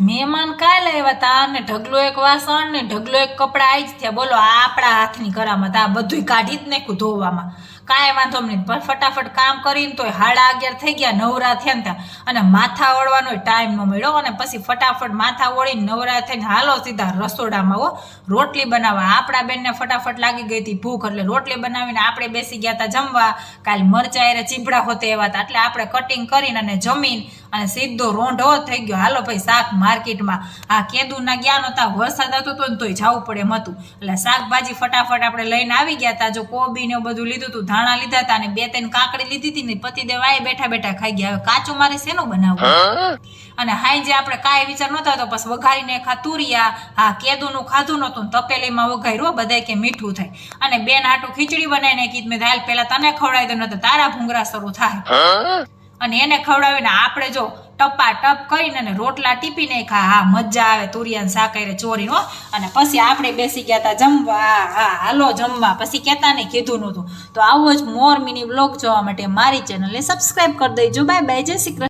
મહેમાન કાલે આવ્યા તા ને ઢગલો એક વાસણ ને ઢગલો એક કપડા આવી જ થયા. બોલો આ આપણા હાથની કરામત, આ બધું કાઢી જ નાખ્યું ધોવામાં. કાંઈ વાંધો નહીં, પણ ફટાફટ કામ કરીને તોય 11:30 થઈ ગયા, નવરા થયા ને ત્યાં. અને માથા ઓળવાનો ટાઈમ ન મળ્યો. અને પછી ફટાફટ માથા ઓળીને નવરા થઈને હાલો સીધા રસોડામાં રોટલી બનાવવા. આપણા બેનને ફટાફટ લાગી ગઈ હતી ભૂખ, એટલે રોટલી બનાવીને આપણે બેસી ગયા હતા જમવા. કાલ મરચા એરે ચીભડા હોતે એવા હતા, એટલે આપણે કટિંગ કરીને અને જમીન અને સીધો રોંઢો થઈ ગયો. હાલો ભાઈ શાક માર્કેટમાં. આ કેદુના ગયા નતા, વરસાદ આવતો હતો ને તોય જવું પડે એમ હતું. એટલે શાકભાજી ફટાફટ આપણે લઈને આવી ગયા હતા. જો કોબી ને બધું લીધું હતું, ધાણા લીધા હતા, અને 2-3 કાકડી લીધી હતી ને પતિદેવ આય બેઠા બેઠા ખાઈ ગયા. હવે કાચું મારે શેનું બનાવવું? અને હાઈ જે આપણે કાંઈ વિચાર નતો તો પછી વઘારીને તુરિયા. હા, કેદુનું ખાધું નતું, તપેલીમાં વઘાર્યું, બધા કે મીઠું થાય. અને બેન હાટું ખીચડી બનાવીને કીધું મેં હાલ પેલા તને ખવડાવી દો, નતો તારા ભૂંગરા શરૂ થાય. અને એને ખવડાવીને આપણે જો ટપા ટપ કરીને રોટલા ટીપીને ખા. હા, મજા આવે તુરિયાને શાક ચોરી. અને પછી આપણે બેસી ગયા હતા જમવા. હા, હાલો જમવા. પછી કેતા નહીં, કીધું નતું. તો આવો જ મોર મિની વ્લોગ જોવા માટે મારી ચેનલને સબસ્ક્રાઈબ કરી દેજો. બાય બાય, જય શ્રી કૃષ્ણ.